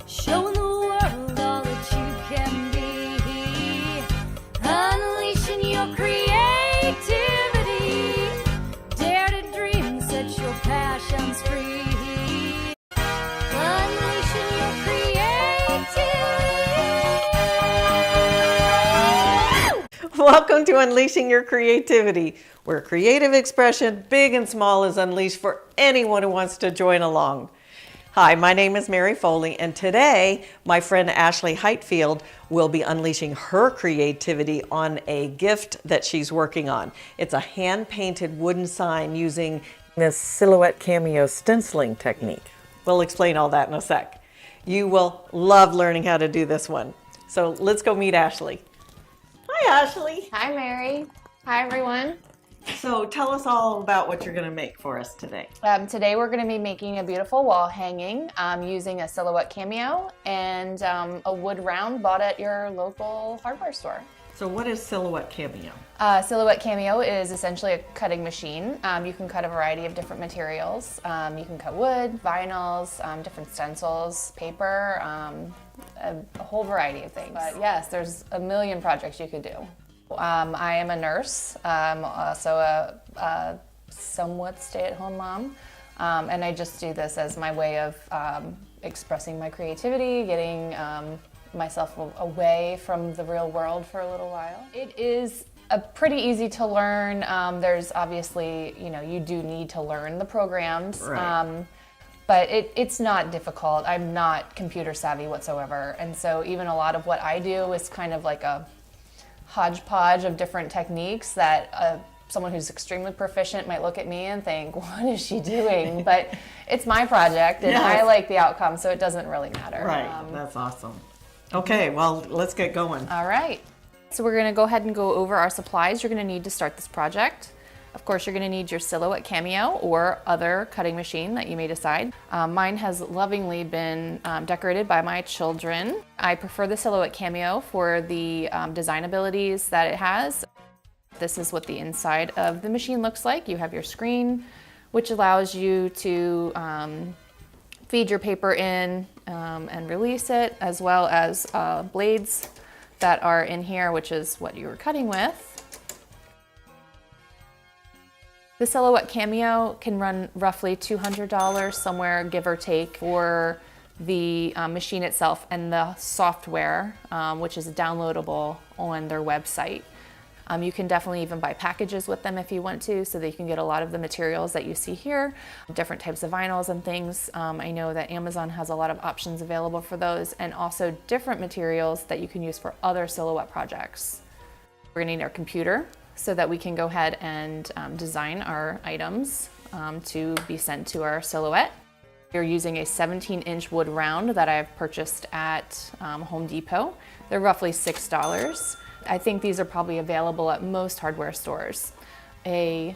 showing the world all that you can be, unleashing your creativity, dare to dream, set your passions free, unleashing your creativity. Welcome to Unleashing Your Creativity, where creative expression, big and small, is unleashed for anyone who wants to join along. Hi, my name is Mary Foley, and today my friend Ashley Heightfield will be unleashing her creativity on a gift that she's working on. It's a hand-painted wooden sign using this Silhouette Cameo stenciling technique. We'll explain all that in a sec. You will love learning how to do this one. So let's go meet Ashley. Hi, Ashley. Hi, Mary. Hi, everyone. So tell us all about what you're going to make for us today. Today we're going to be making a beautiful wall hanging using a Silhouette Cameo and a wood round bought at your local hardware store. So what is Silhouette Cameo? Silhouette Cameo is essentially a cutting machine. You can cut a variety of different materials. You can cut wood, vinyls, different stencils, paper, a whole variety of things. But yes, there's a million projects you could do. I am a nurse, also a somewhat stay-at-home mom, and I just do this as my way of expressing my creativity, getting myself away from the real world for a little while. It is pretty easy to learn. There's obviously, you do need to learn the programs. Right. But it's not difficult. I'm not computer savvy whatsoever, and so even a lot of what I do is kind of like a hodgepodge of different techniques that someone who's extremely proficient might look at me and think, what is she doing? But it's my project and Yes. I like the outcome, so it doesn't really matter. Right, that's awesome. Okay, well, let's get going. All right. So we're gonna go ahead and go over our supplies you're gonna need to start this project. Of course, you're gonna need your Silhouette Cameo or other cutting machine that you may decide. Mine has lovingly been decorated by my children. I prefer the Silhouette Cameo for the design abilities that it has. This is what the inside of the machine looks like. You have your screen, which allows you to feed your paper in and release it, as well as blades that are in here, which is what you were cutting with. The Silhouette Cameo can run roughly $200 somewhere, give or take, for the machine itself and the software, which is downloadable on their website. You can definitely even buy packages with them if you want to, so that you can get a lot of the materials that you see here, different types of vinyls and things. I know that Amazon has a lot of options available for those, and also different materials that you can use for other Silhouette projects. We're gonna need our computer, so that we can go ahead and design our items to be sent to our Silhouette. We're using a 17-inch wood round that I've purchased at Home Depot. They're roughly $6. I think these are probably available at most hardware stores. A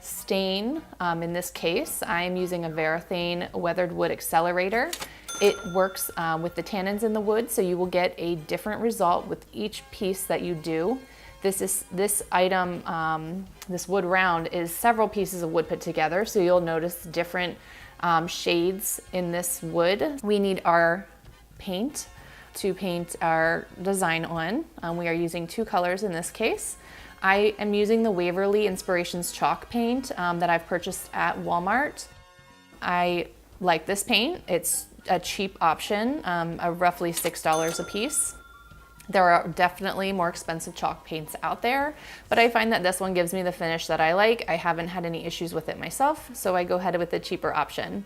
stain, in this case, I am using a Varathane weathered wood accelerator. It works with the tannins in the wood, so you will get a different result with each piece that you do. This item, this wood round, is several pieces of wood put together, so you'll notice different shades in this wood. We need our paint to paint our design on. We are using two colors in this case. I am using the Waverly Inspirations chalk paint that I've purchased at Walmart. I like this paint. It's a cheap option, roughly $6 a piece. There are definitely more expensive chalk paints out there, but I find that this one gives me the finish that I like. I haven't had any issues with it myself, so I go ahead with the cheaper option.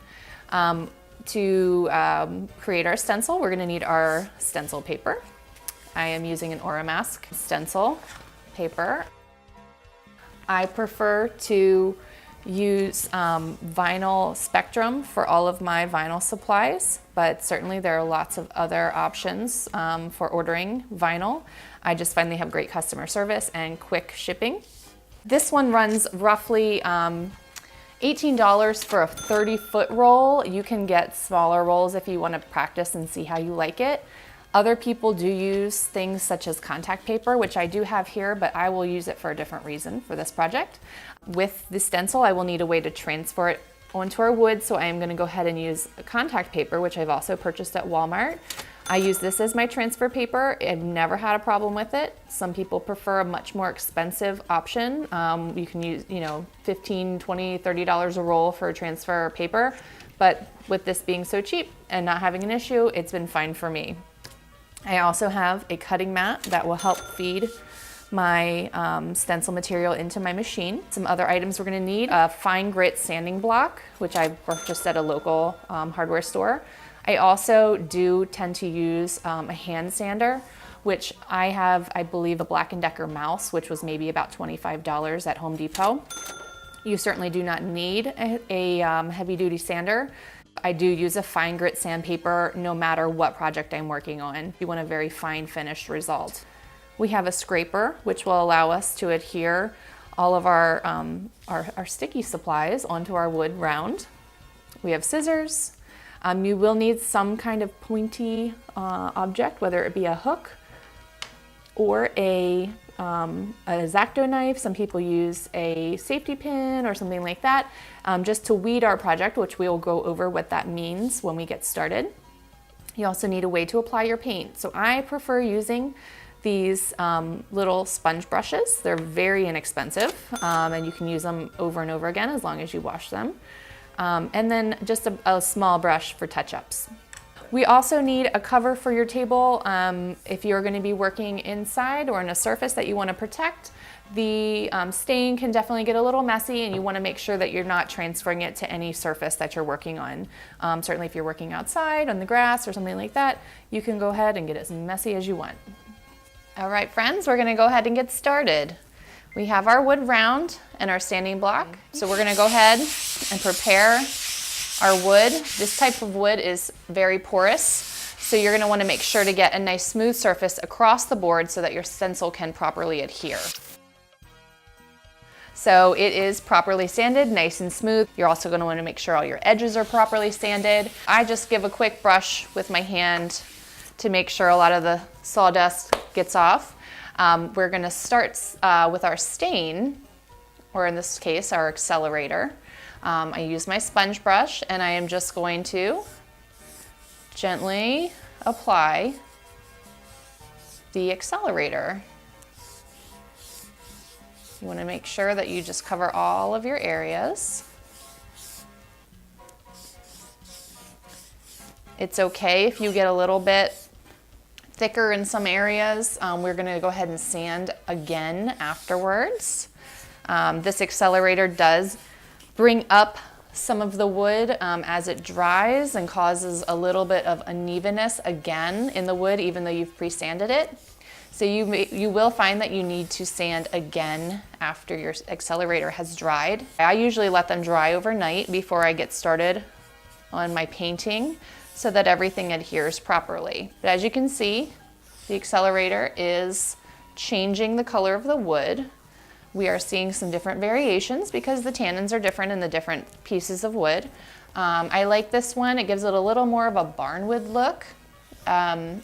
To create our stencil, we're gonna need our stencil paper. I am using an Oramask stencil paper. I prefer to use vinyl Spectrum for all of my vinyl supplies, but certainly there are lots of other options for ordering vinyl. I just find they have great customer service and quick shipping. This one runs roughly $18 for a 30-foot roll. You can get smaller rolls if you want to practice and see how you like it. Other people do use things such as contact paper, which I do have here, but I will use it for a different reason for this project. With the stencil, I will need a way to transfer it onto our wood, so I am going to go ahead and use a contact paper, which I've also purchased at Walmart. I use this as my transfer paper. I've never had a problem with it. Some people prefer a much more expensive option. You can use, $15, $20, $30 a roll for a transfer paper, but with this being so cheap and not having an issue, it's been fine for me. I also have a cutting mat that will help feed my stencil material into my machine. Some other items we're gonna need: a fine grit sanding block, which I purchased at a local hardware store. I also do tend to use a hand sander, which I have, I believe, a Black & Decker mouse, which was maybe about $25 at Home Depot. You certainly do not need a heavy-duty sander. I do use a fine grit sandpaper no matter what project I'm working on. You want a very fine finished result. We have a scraper, which will allow us to adhere all of our sticky supplies onto our wood round. We have scissors. You will need some kind of pointy object, whether it be a hook or a X-Acto knife. Some people use a safety pin or something like that, just to weed our project, which we will go over what that means when we get started. You also need a way to apply your paint. So I prefer using these little sponge brushes. They're very inexpensive, and you can use them over and over again as long as you wash them. And then just a small brush for touch-ups. We also need a cover for your table. If you're going to be working inside or on a surface that you want to protect, the stain can definitely get a little messy, and you want to make sure that you're not transferring it to any surface that you're working on. Certainly if you're working outside on the grass or something like that, you can go ahead and get as messy as you want. All right, friends, we're going to go ahead and get started. We have our wood round and our sanding block. So we're going to go ahead and prepare our wood. This type of wood is very porous, so you're going to want to make sure to get a nice smooth surface across the board so that your stencil can properly adhere. So it is properly sanded, nice and smooth. You're also going to want to make sure all your edges are properly sanded. I just give a quick brush with my hand to make sure a lot of the sawdust gets off. We're going to start with our stain, or in this case, our accelerator. I use my sponge brush, and I am just going to gently apply the accelerator. You want to make sure that you just cover all of your areas. It's okay if you get a little bit thicker in some areas. We're going to go ahead and sand again afterwards. This accelerator does bring up some of the wood as it dries and causes a little bit of unevenness again in the wood, even though you've pre-sanded it. So you will find that you need to sand again after your accelerator has dried. I usually let them dry overnight before I get started on my painting, so that everything adheres properly. But as you can see, the accelerator is changing the color of the wood. We are seeing some different variations because the tannins are different in the different pieces of wood. I like this one. It gives it a little more of a barnwood look.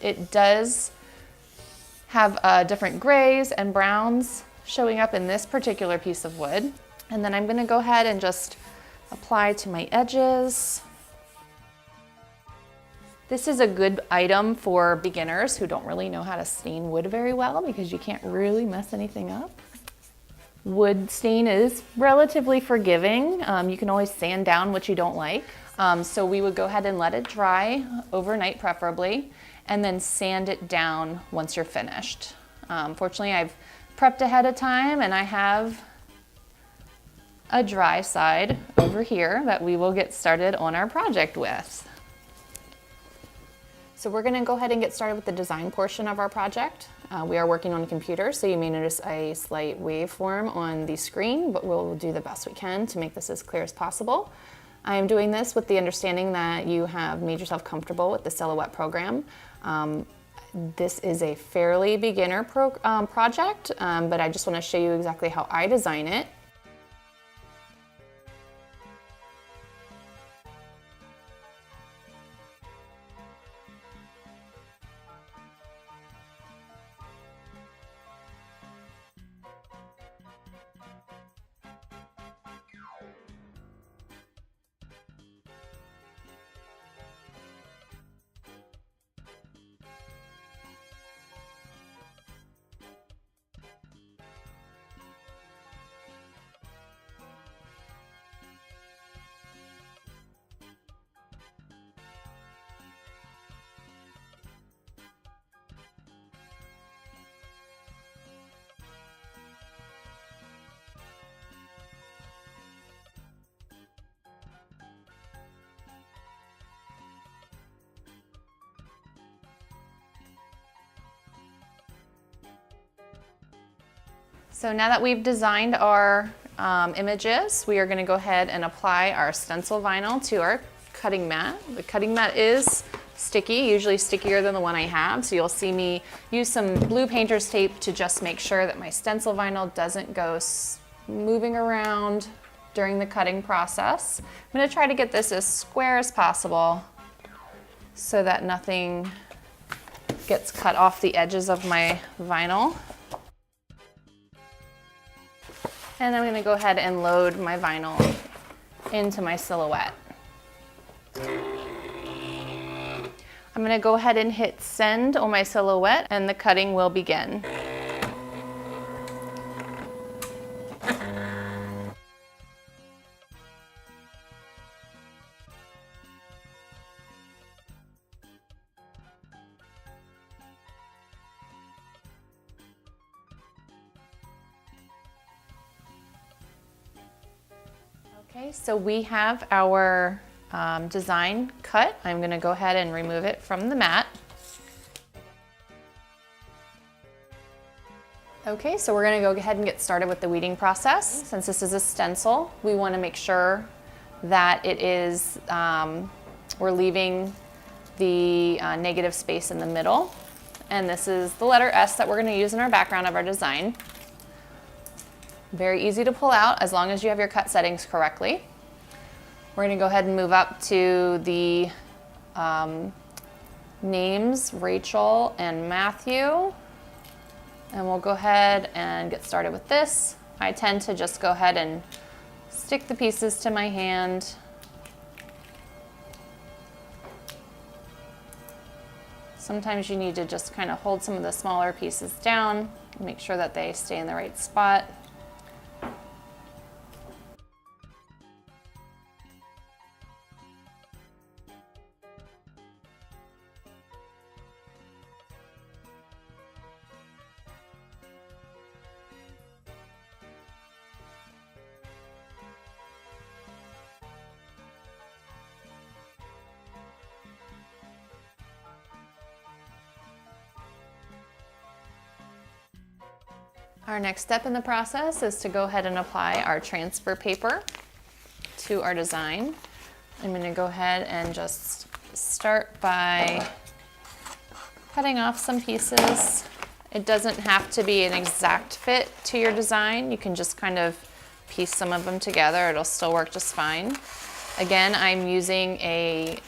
It does have different grays and browns showing up in this particular piece of wood. And then I'm gonna go ahead and just apply to my edges. This is a good item for beginners who don't really know how to stain wood very well, because you can't really mess anything up. Wood stain is relatively forgiving. You can always sand down what you don't like. So we would go ahead and let it dry overnight preferably, and then sand it down once you're finished. Fortunately, I've prepped ahead of time, and I have a dry side over here that we will get started on our project with. So we're going to go ahead and get started with the design portion of our project. We are working on a computer, so you may notice a slight waveform on the screen, but we'll do the best we can to make this as clear as possible. I am doing this with the understanding that you have made yourself comfortable with the Silhouette program. This is a fairly beginner project, but I just want to show you exactly how I design it. So now that we've designed our images, we are going to go ahead and apply our stencil vinyl to our cutting mat. The cutting mat is sticky, usually stickier than the one I have, so you'll see me use some blue painter's tape to just make sure that my stencil vinyl doesn't go moving around during the cutting process. I'm going to try to get this as square as possible so that nothing gets cut off the edges of my vinyl. And I'm going to go ahead and load my vinyl into my silhouette. I'm going to go ahead and hit send on my silhouette and the cutting will begin. Okay, so we have our design cut. I'm going to go ahead and remove it from the mat. Okay, so we're going to go ahead and get started with the weeding process. Since this is a stencil, we want to make sure that it is, we're leaving the negative space in the middle. And this is the letter S that we're going to use in our background of our design. Very easy to pull out as long as you have your cut settings correctly. We're going to go ahead and move up to the names, Rachel and Matthew. And we'll go ahead and get started with this. I tend to just go ahead and stick the pieces to my hand. Sometimes you need to just kind of hold some of the smaller pieces down, make sure that they stay in the right spot. Our next step in the process is to go ahead and apply our transfer paper to our design. I'm going to go ahead and just start by cutting off some pieces. It doesn't have to be an exact fit to your design. You can just kind of piece some of them together. It'll still work just fine. Again, I'm using a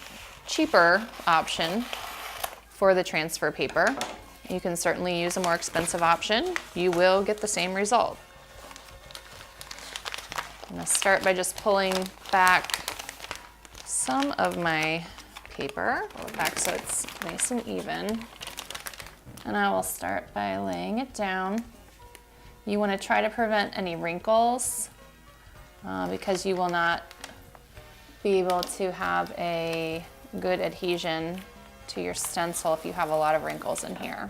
cheaper option for the transfer paper. You can certainly use a more expensive option. You will get the same result. I'm going to start by just pulling back some of my paper, pull it back so it's nice and even. And I will start by laying it down. You want to try to prevent any wrinkles because you will not be able to have a good adhesion to your stencil if you have a lot of wrinkles in here.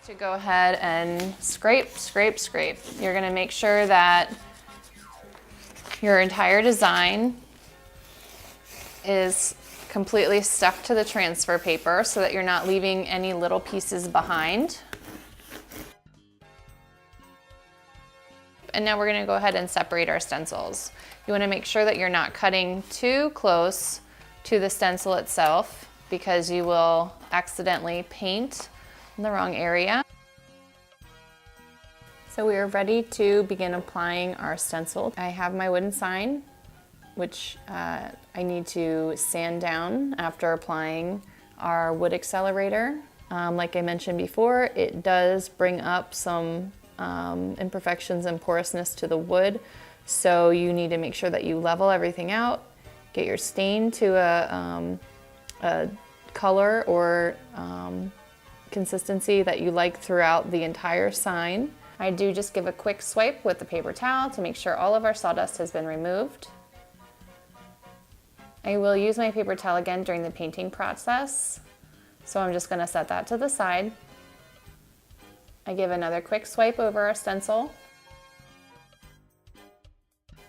To go ahead and scrape, scrape, scrape. You're going to make sure that your entire design is completely stuck to the transfer paper so that you're not leaving any little pieces behind. And now we're going to go ahead and separate our stencils. You want to make sure that you're not cutting too close to the stencil itself because you will accidentally paint in the wrong area. So we are ready to begin applying our stencil. I have my wooden sign, which I need to sand down after applying our wood accelerator. Like I mentioned before, it does bring up some imperfections and porousness to the wood. So you need to make sure that you level everything out, get your stain to a color or consistency that you like throughout the entire sign. I do just give a quick swipe with the paper towel to make sure all of our sawdust has been removed. I will use my paper towel again during the painting process, so I'm just going to set that to the side. I give another quick swipe over our stencil,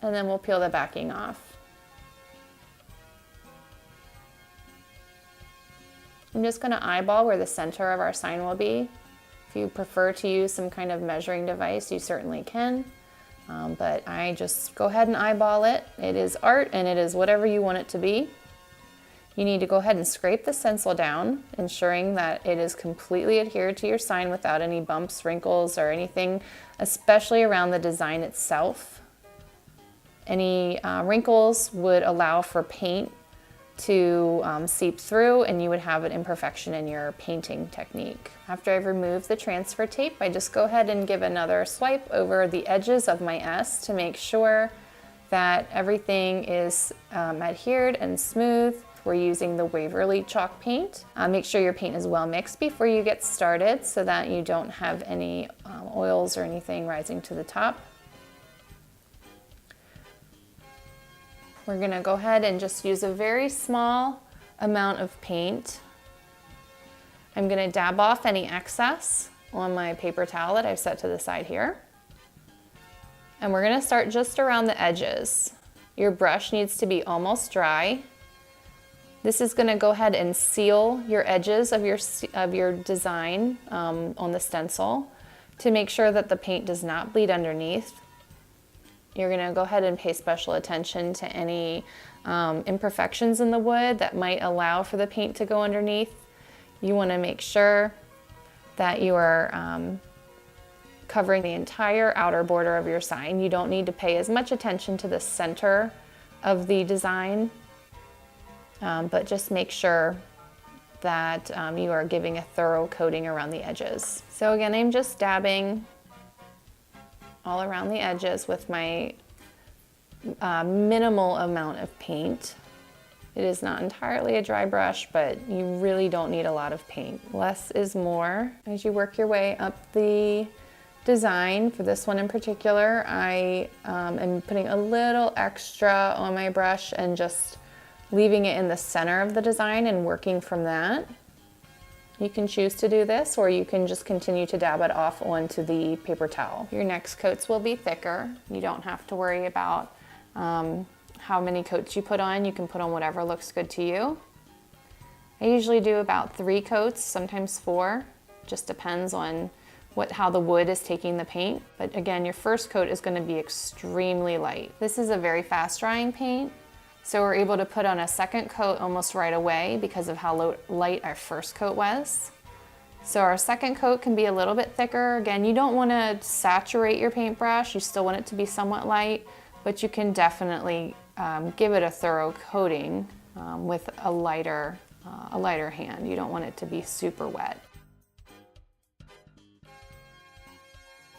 and then we'll peel the backing off. I'm just gonna eyeball where the center of our sign will be. If you prefer to use some kind of measuring device, you certainly can. But I just go ahead and eyeball it. It is art and it is whatever you want it to be. You need to go ahead and scrape the stencil down, ensuring that it is completely adhered to your sign without any bumps, wrinkles, or anything, especially around the design itself. Any wrinkles would allow for paint to seep through, and you would have an imperfection in your painting technique. After I've removed the transfer tape, I just go ahead and give another swipe over the edges of my S to make sure that everything is adhered and smooth. We're using the Waverly chalk paint. Make sure your paint is well mixed before you get started so that you don't have any oils or anything rising to the top. We're gonna go ahead and just use a very small amount of paint. I'm gonna dab off any excess on my paper towel that I've set to the side here. And we're gonna start just around the edges. Your brush needs to be almost dry. This is gonna go ahead and seal your edges of your design on the stencil to make sure that the paint does not bleed underneath. You're gonna go ahead and pay special attention to any imperfections in the wood that might allow for the paint to go underneath. You wanna make sure that you are covering the entire outer border of your sign. You don't need to pay as much attention to the center of the design, but just make sure that you are giving a thorough coating around the edges. So again, I'm just dabbing all around the edges with my minimal amount of paint. It is not entirely a dry brush, but you really don't need a lot of paint. Less is more. As you work your way up the design, for this one in particular, I am putting a little extra on my brush and just leaving it in the center of the design and working from that. You can choose to do this, or you can just continue to dab it off onto the paper towel. Your next coats will be thicker. You don't have to worry about how many coats you put on. You can put on whatever looks good to you. I usually do about 3 coats, sometimes 4. Just depends on how the wood is taking the paint. But again, your first coat is going to be extremely light. This is a very fast drying paint, so we're able to put on a second coat almost right away because of how light our first coat was. So our second coat can be a little bit thicker. Again, you don't want to saturate your paintbrush. You still want it to be somewhat light, but you can definitely give it a thorough coating with a lighter hand. You don't want it to be super wet.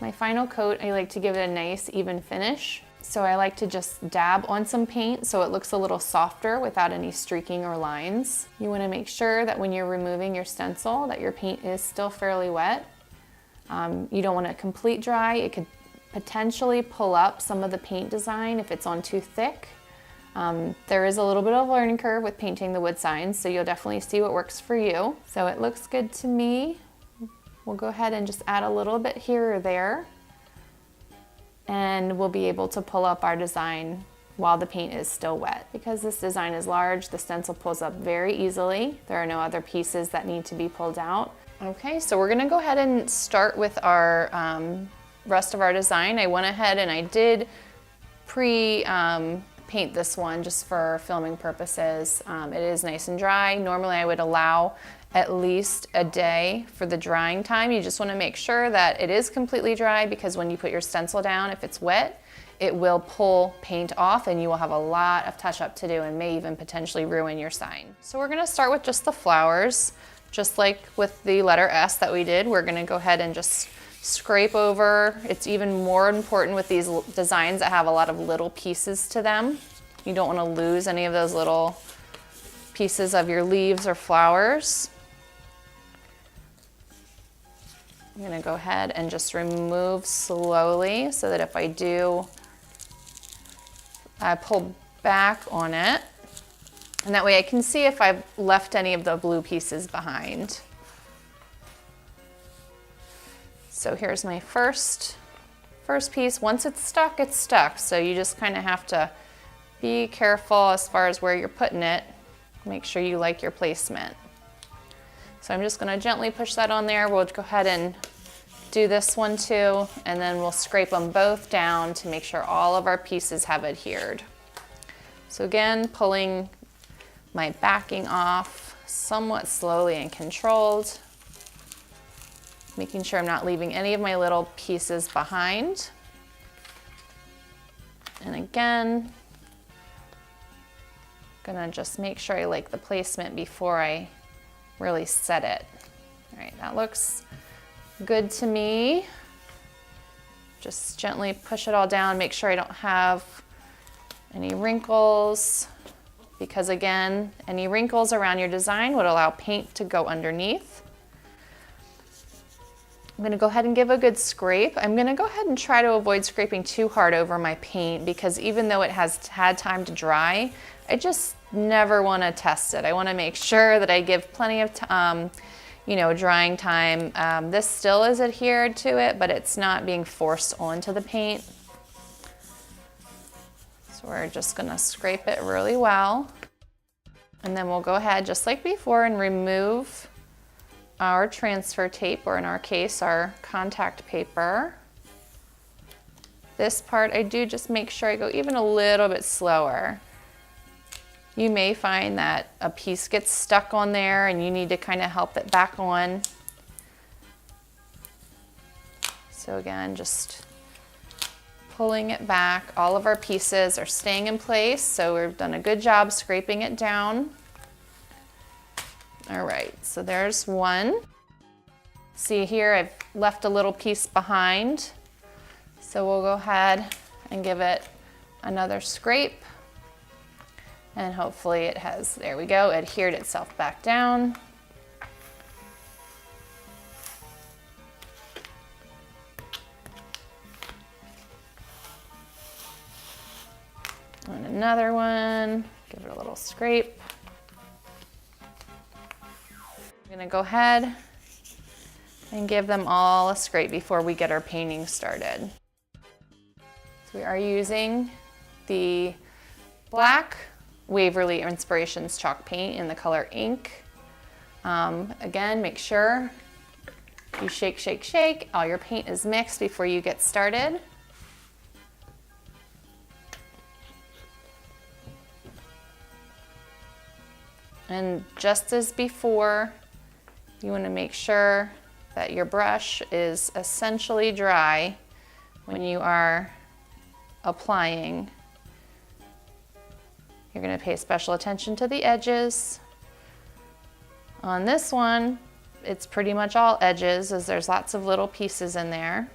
My final coat, I like to give it a nice even finish. So I like to just dab on some paint so it looks a little softer without any streaking or lines. You want to make sure that when you're removing your stencil that your paint is still fairly wet. You don't want it complete dry. It could potentially pull up some of the paint design if it's on too thick. There is a little bit of a learning curve with painting the wood signs, so you'll definitely see what works for you. So it looks good to me. We'll go ahead and just add a little bit here or there, and we'll be able to pull up our design while the paint is still wet. Because this design is large, the stencil pulls up very easily. There are no other pieces that need to be pulled out. Okay, so we're gonna go ahead and start with our rest of our design. I went ahead and I did paint this one just for filming purposes. It is nice and dry. Normally I would allow at least a day for the drying time. You just want to make sure that it is completely dry, because when you put your stencil down, if it's wet, it will pull paint off and you will have a lot of touch up to do and may even potentially ruin your sign. So we're going to start with just the flowers. Just like with the letter S that we did, we're going to go ahead and just scrape over. It's even more important with these designs that have a lot of little pieces to them. You don't want to lose any of those little pieces of your leaves or flowers. I'm going to go ahead and just remove slowly so that if I do, I pull back on it, and that way I can see if I've left any of the blue pieces behind. So here's my first piece. Once it's stuck, it's stuck. So you just kind of have to be careful as far as where you're putting it. Make sure you like your placement. So I'm just gonna gently push that on there. We'll go ahead and do this one too, and then we'll scrape them both down to make sure all of our pieces have adhered. So again, pulling my backing off somewhat slowly and controlled, making sure I'm not leaving any of my little pieces behind. And again, gonna just make sure I like the placement before I really set it. All right, that looks good to me. Just gently push it all down, make sure I don't have any wrinkles, because again, any wrinkles around your design would allow paint to go underneath. I'm gonna go ahead and give a good scrape. I'm gonna go ahead and try to avoid scraping too hard over my paint, because even though it has had time to dry, I just never wanna test it. I wanna make sure that I give plenty of drying time. This still is adhered to it, but it's not being forced onto the paint. So we're just gonna scrape it really well. And then we'll go ahead, just like before, and remove our transfer tape, or in our case, our contact paper. This part, I do just make sure I go even a little bit slower. You may find that a piece gets stuck on there and you need to kind of help it back on. So again, just pulling it back. All of our pieces are staying in place, so we've done a good job scraping it down. All right, so there's one. See here, I've left a little piece behind. So we'll go ahead and give it another scrape. And hopefully it has, there we go, adhered itself back down. And another one, give it a little scrape. I'm gonna go ahead and give them all a scrape before we get our painting started. So we are using the black Waverly Inspirations chalk paint in the color ink. Again, make sure you shake, shake, shake. All your paint is mixed before you get started. And just as before, you want to make sure that your brush is essentially dry when you are applying. You're going to pay special attention to the edges. On this one, it's pretty much all edges, as there's lots of little pieces in there.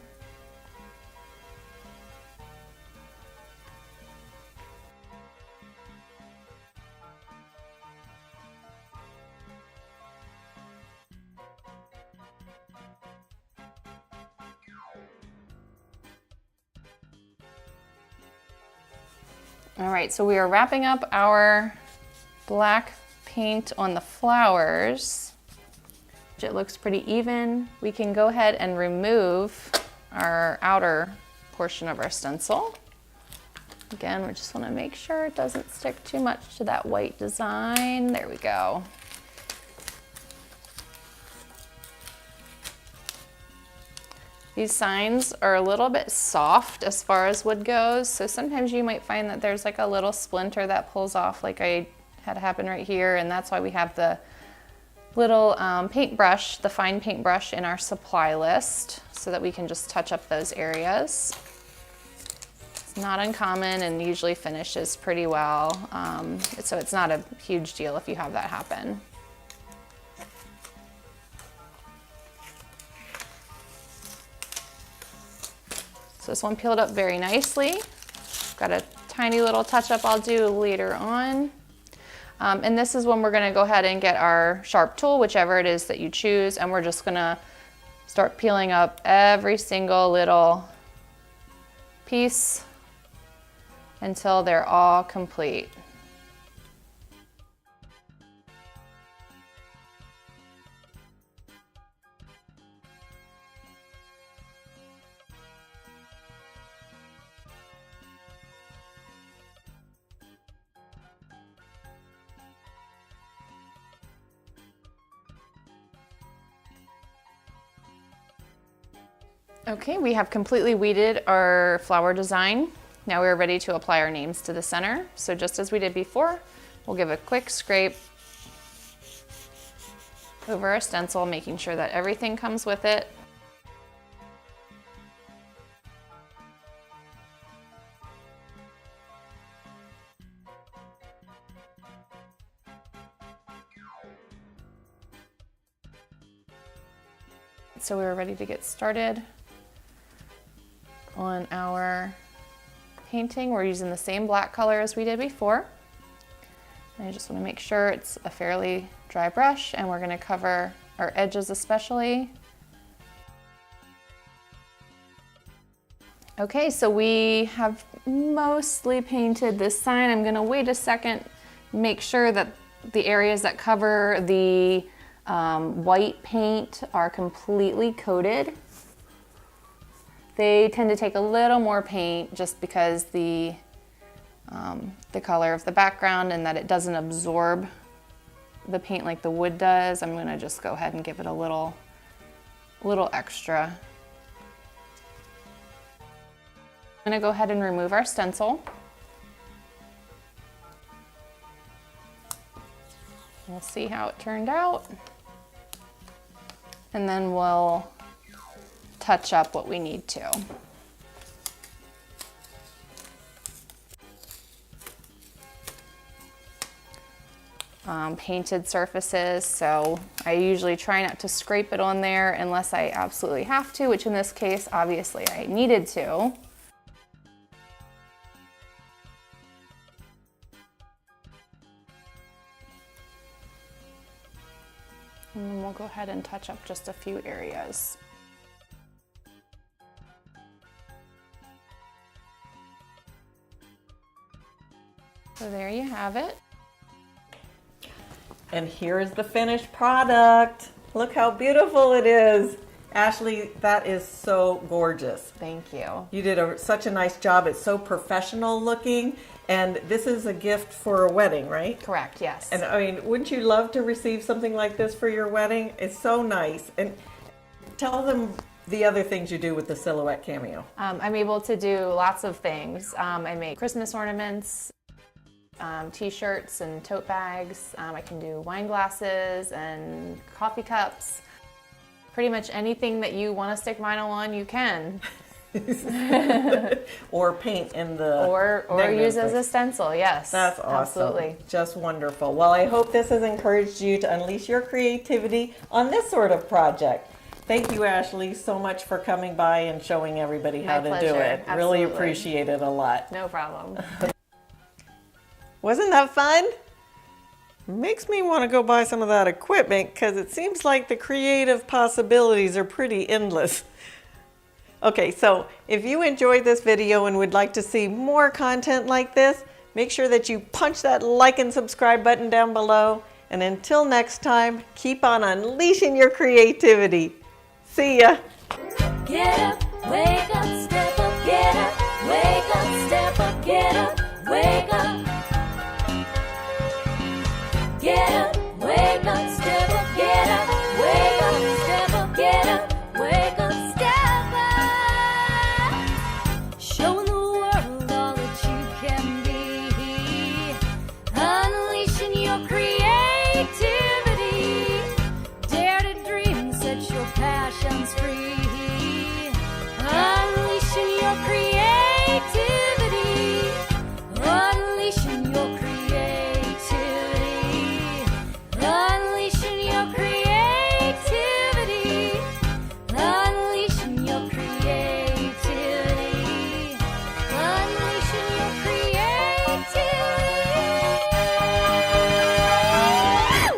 All right, so we are wrapping up our black paint on the flowers. It looks pretty even. We can go ahead and remove our outer portion of our stencil. Again, we just want to make sure it doesn't stick too much to that white design. There we go. These signs are a little bit soft as far as wood goes, so sometimes you might find that there's like a little splinter that pulls off, like I had happen right here, and that's why we have the little paintbrush, the fine paintbrush in our supply list, so that we can just touch up those areas. It's not uncommon and usually finishes pretty well, so it's not a huge deal if you have that happen. So this one peeled up very nicely. Got a tiny little touch up I'll do later on. And this is when we're gonna go ahead and get our sharp tool, whichever it is that you choose, and we're just gonna start peeling up every single little piece until they're all complete. Okay, we have completely weeded our flower design. Now we're ready to apply our names to the center. So just as we did before, we'll give a quick scrape over our stencil, making sure that everything comes with it. So we're ready to get started on our painting. We're using the same black color as we did before. And I just want to make sure it's a fairly dry brush, and we're going to cover our edges especially. Okay, so we have mostly painted this sign. I'm going to wait a second, make sure that the areas that cover the white paint are completely coated. They tend to take a little more paint just because the color of the background and that it doesn't absorb the paint like the wood does. I'm gonna just go ahead and give it a little extra. I'm gonna go ahead and remove our stencil. We'll see how it turned out. And then we'll touch up what we need to. Painted surfaces, so I usually try not to scrape it on there unless I absolutely have to, which in this case, obviously I needed to. And then we'll go ahead and touch up just a few areas. So there you have it. And here is the finished product. Look how beautiful it is. Ashley, that is so gorgeous. Thank you. You did such a nice job. It's so professional looking. And this is a gift for a wedding, right? Correct, yes. And I mean, wouldn't you love to receive something like this for your wedding? It's so nice. And tell them the other things you do with the Silhouette Cameo. I'm able to do lots of things. I make Christmas ornaments, t-shirts and tote bags. I can do wine glasses and coffee cups. Pretty much anything that you want to stick vinyl on, you can. Or paint in the or use as a stencil, yes. That's awesome. Absolutely. Just wonderful. Well, I hope this has encouraged you to unleash your creativity on this sort of project. Thank you, Ashley, so much for coming by and showing everybody how to do it. Absolutely. Really appreciate it a lot. No problem. Wasn't that fun? Makes me want to go buy some of that equipment because it seems like the creative possibilities are pretty endless. Okay, so if you enjoyed this video and would like to see more content like this, make sure that you punch that like and subscribe button down below. And until next time, keep on unleashing your creativity. See ya. Get up, wake up, step up, get up, wake up, step up, get up, wake up. Get up, wake up, step up, get up, wake up, step up, get up, wake up, step up. Showing the world all that you can be, unleashing your creativity.